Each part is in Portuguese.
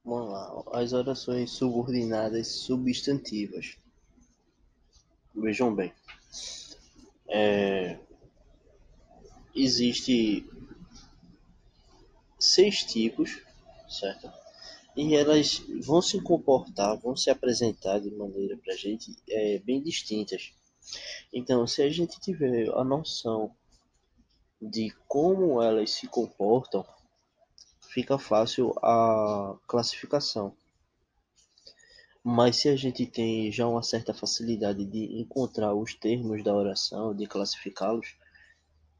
Vamos lá, as orações subordinadas substantivas. Vejam bem, existe 6 tipos, certo? E elas vão se comportar, vão se apresentar de maneira para a gente bem distintas. Então, se a gente tiver a noção de como elas se comportam, fica fácil a classificação. Mas se a gente tem já uma certa facilidade de encontrar os termos da oração, de classificá-los,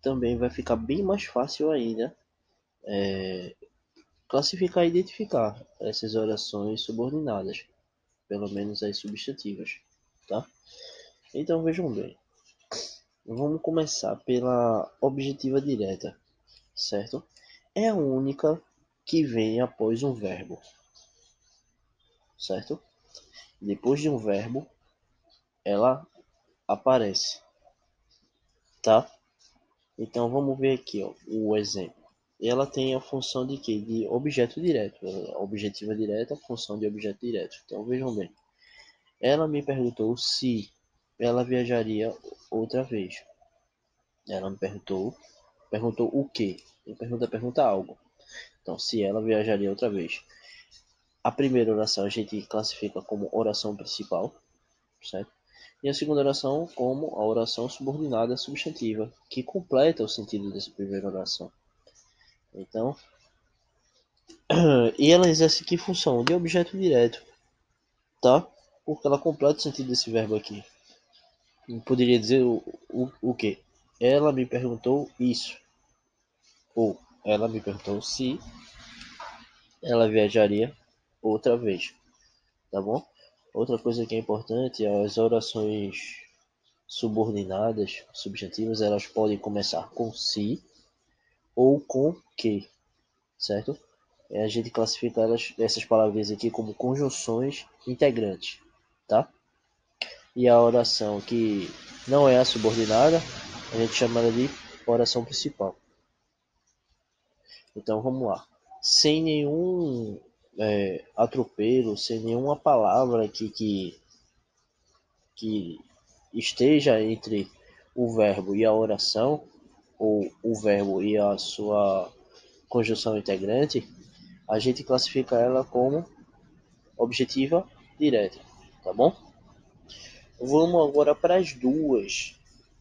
também vai ficar bem mais fácil ainda classificar e identificar essas orações subordinadas, pelo menos as substantivas, tá? Então vejam bem, vamos começar pela objetiva direta, certo? É a única que vem após um verbo, certo? Depois de um verbo, ela aparece, tá? Então vamos ver aqui, ó, o exemplo. Ela tem a função de quê? De objeto direto. Objetiva direta, função de objeto direto. Então vejam bem. Ela me perguntou se ela viajaria outra vez. Ela me perguntou o quê? Pergunta algo. Então, se ela viajaria outra vez. A primeira oração a gente classifica como oração principal, certo? E a segunda oração como a oração subordinada substantiva, que completa o sentido dessa primeira oração. Então, e ela exerce que função? De objeto direto, tá? Porque ela completa o sentido desse verbo aqui. Eu poderia dizer o quê? Ela me perguntou isso. Ou ela me perguntou se ela viajaria outra vez, tá bom? Outra coisa que é importante, as orações subordinadas, substantivas, elas podem começar com se ou com que, certo? A gente classifica essas palavras aqui como conjunções integrantes, tá? E a oração que não é a subordinada, a gente chama ela de oração principal. Então vamos lá. Sem nenhum atropelo, sem nenhuma palavra que esteja entre o verbo e a oração, ou o verbo e a sua conjunção integrante, a gente classifica ela como objetiva direta, tá bom? Vamos agora para as duas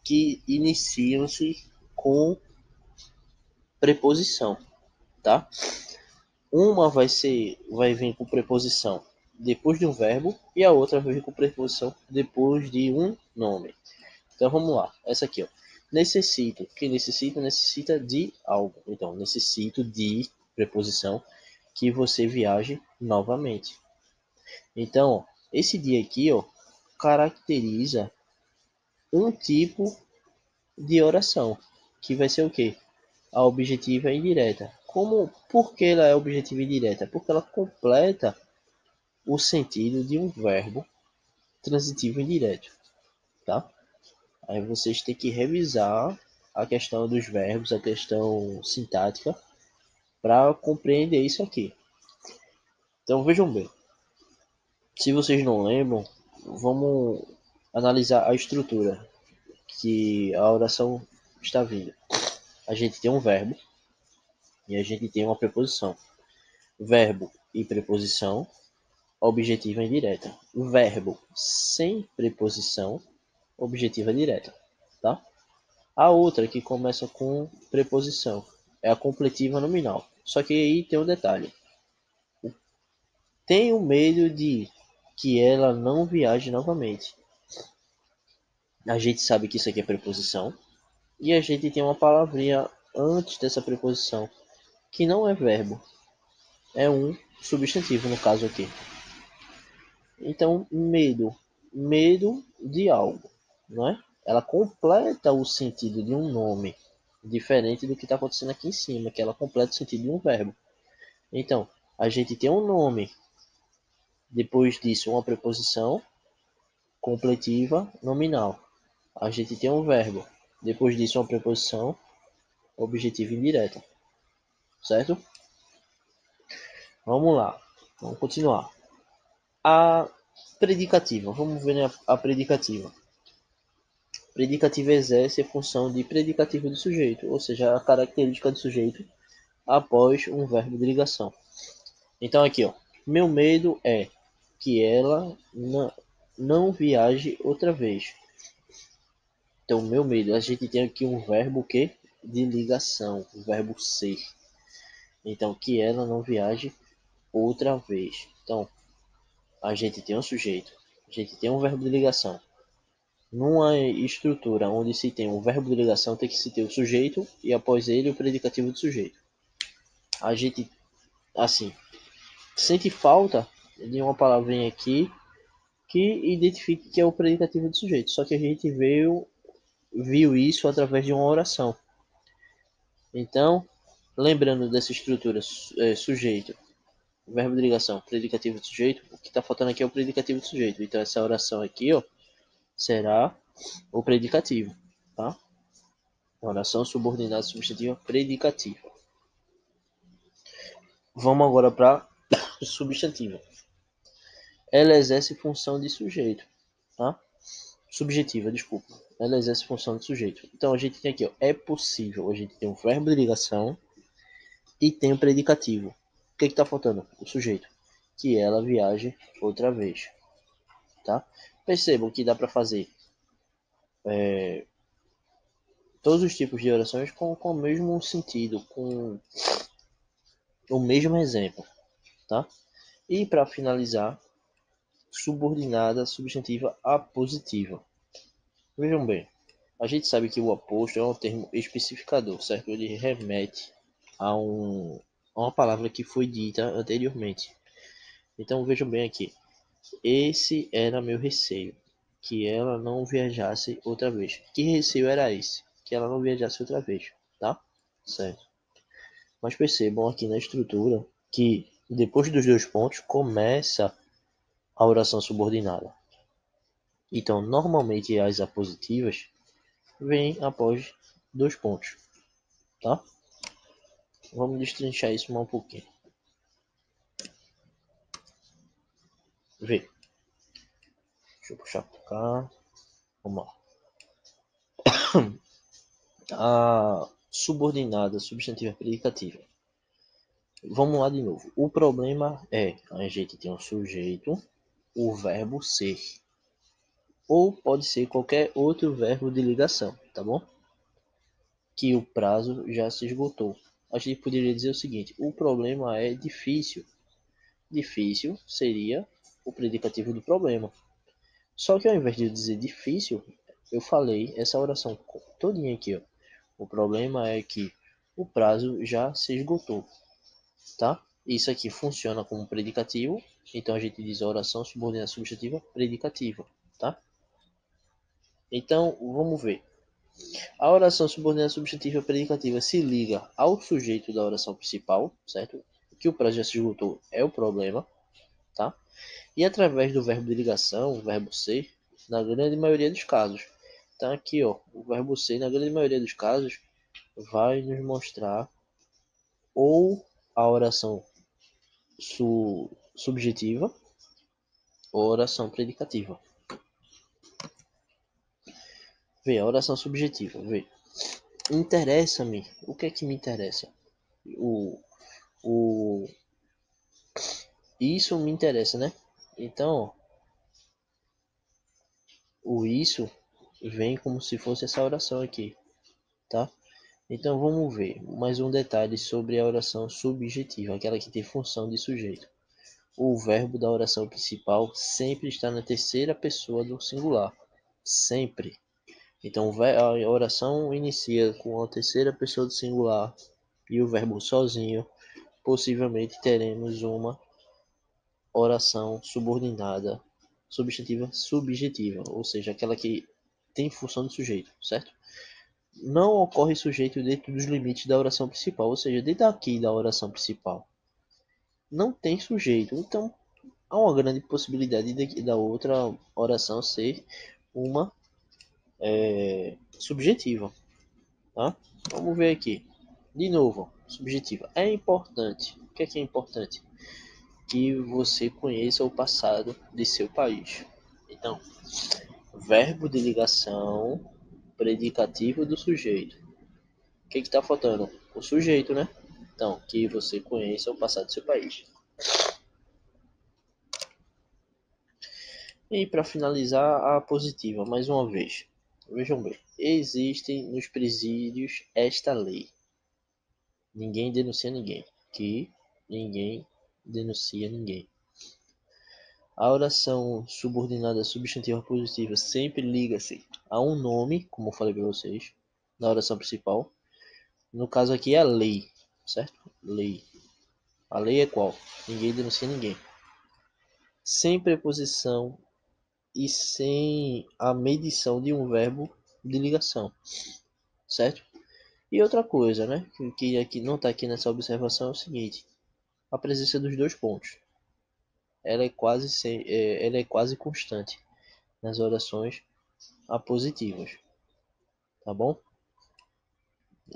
que iniciam-se com preposição, tá? Uma vai vir com preposição depois de um verbo e a outra vai vir com preposição depois de um nome. Então vamos lá, essa aqui, ó. Necessito, que necessita de algo. Então, necessito de preposição que você viaje novamente. Então, ó, esse dia aqui, ó, caracteriza um tipo de oração, que vai ser o quê? A objetiva indireta. Por que ela é objetiva indireta? Porque ela completa o sentido de um verbo transitivo indireto, tá? Aí vocês têm que revisar a questão dos verbos, a questão sintática, para compreender isso aqui. Então vejam bem, se vocês não lembram, vamos analisar a estrutura que a oração está vindo. A gente tem um verbo e a gente tem uma preposição. Verbo e preposição, objetiva indireta. Verbo sem preposição, objetiva direta, tá? A outra que começa com preposição é a completiva nominal. Só que aí tem um detalhe. Tenho medo de que ela não viaje novamente. A gente sabe que isso aqui é preposição e a gente tem uma palavrinha antes dessa preposição que não é verbo, é um substantivo no caso aqui. Então, medo de algo, não é? Ela completa o sentido de um nome, diferente do que está acontecendo aqui em cima, que ela completa o sentido de um verbo. Então, a gente tem um nome, depois disso uma preposição completiva nominal. A gente tem um verbo, depois disso uma preposição objetiva indireta, certo? Vamos lá. Vamos continuar. A predicativa. Vamos ver, né, a predicativa. Predicativa exerce a função de predicativo do sujeito, ou seja, a característica do sujeito após um verbo de ligação. Então aqui, ó, meu medo é que ela não viaje outra vez. Então, meu medo, a gente tem aqui um verbo que de ligação, o verbo ser. Então, que ela não viaje outra vez. Então, a gente tem um sujeito, a gente tem um verbo de ligação. Numa estrutura onde se tem um verbo de ligação, tem que se ter o sujeito e após ele o predicativo do sujeito. A gente, assim, sente falta de uma palavrinha aqui que identifique que é o predicativo do sujeito. Só que a gente viu isso através de uma oração. Então, lembrando dessa estrutura, sujeito, verbo de ligação, predicativo do sujeito, o que está faltando aqui é o predicativo do sujeito. Então, essa oração aqui, ó, será o predicativo, tá? Oração subordinada substantiva predicativa. Vamos agora para substantiva. Ela exerce função de sujeito, tá? Subjetiva, desculpa. Ela exerce função de sujeito. Então a gente tem aqui, ó, é possível. A gente tem um verbo de ligação e tem um predicativo. O que está faltando? O sujeito. Que ela viaje outra vez, tá? Percebam que dá para fazer todos os tipos de orações com o mesmo sentido, com o mesmo exemplo, tá? E para finalizar, subordinada substantiva apositiva. Vejam bem, a gente sabe que o aposto é um termo especificador, certo? Ele remete a uma palavra que foi dita anteriormente. Então vejam bem aqui. Esse era meu receio, que ela não viajasse outra vez. Que receio era esse? Que ela não viajasse outra vez, tá? Certo. Mas percebam aqui na estrutura que depois dos dois pontos começa a oração subordinada. Então, normalmente as apositivas vêm após dois pontos, tá? Vamos destrinchar isso mais um pouquinho. Vê. Deixa eu puxar para cá. Vamos lá. A subordinada substantiva predicativa. Vamos lá de novo. O problema é a gente tem um sujeito, o verbo ser. Ou pode ser qualquer outro verbo de ligação, tá bom? Que o prazo já se esgotou. A gente poderia dizer o seguinte: o problema é difícil. Difícil seria o predicativo do problema. Só que ao invés de eu dizer difícil, eu falei essa oração todinha aqui, ó. O problema é que o prazo já se esgotou, tá? Isso aqui funciona como predicativo, então a gente diz a oração subordinada substantiva predicativa, tá? Então, vamos ver. A oração subordinada substantiva predicativa se liga ao sujeito da oração principal, certo? Que o prazo já se esgotou é o problema, tá? E através do verbo de ligação, o verbo ser, na grande maioria dos casos. Então aqui, ó, o verbo ser, na grande maioria dos casos, vai nos mostrar ou a oração subjetiva ou oração predicativa. Vê, a oração subjetiva, vê. Interessa-me. O que é que me interessa? O isso me interessa, né? Então, o isso vem como se fosse essa oração aqui, tá? Então vamos ver mais um detalhe sobre a oração subjetiva, aquela que tem função de sujeito. O verbo da oração principal sempre está na terceira pessoa do singular, sempre. Então a oração inicia com a terceira pessoa do singular e o verbo sozinho. Possivelmente teremos uma oração subordinada substantiva subjetiva, ou seja, aquela que tem função de sujeito, certo? Não ocorre sujeito dentro dos limites da oração principal, ou seja, dentro aqui da oração principal não tem sujeito, então há uma grande possibilidade da outra oração ser uma subjetiva, tá? Vamos ver aqui, de novo, subjetiva. É importante. O que é importante? que você conheça o passado de seu país. Então, verbo de ligação, predicativo do sujeito. O que está faltando? O sujeito, né? Então, que você conheça o passado do seu país. E para finalizar, a positiva, mais uma vez. Vejam bem, existem nos presídios esta lei. Ninguém denuncia ninguém. Que ninguém denuncia ninguém. A oração subordinada substantiva positiva sempre liga-se a um nome, como eu falei para vocês, na oração principal. No caso aqui é a lei, certo? Lei. A lei é qual? Ninguém denuncia ninguém. Sem preposição e sem a medição de um verbo de ligação, certo? E outra coisa, né, que aqui não está aqui nessa observação é o seguinte: a presença dos dois pontos, ela é quase constante nas orações apositivas, tá bom?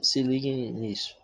Se liguem nisso.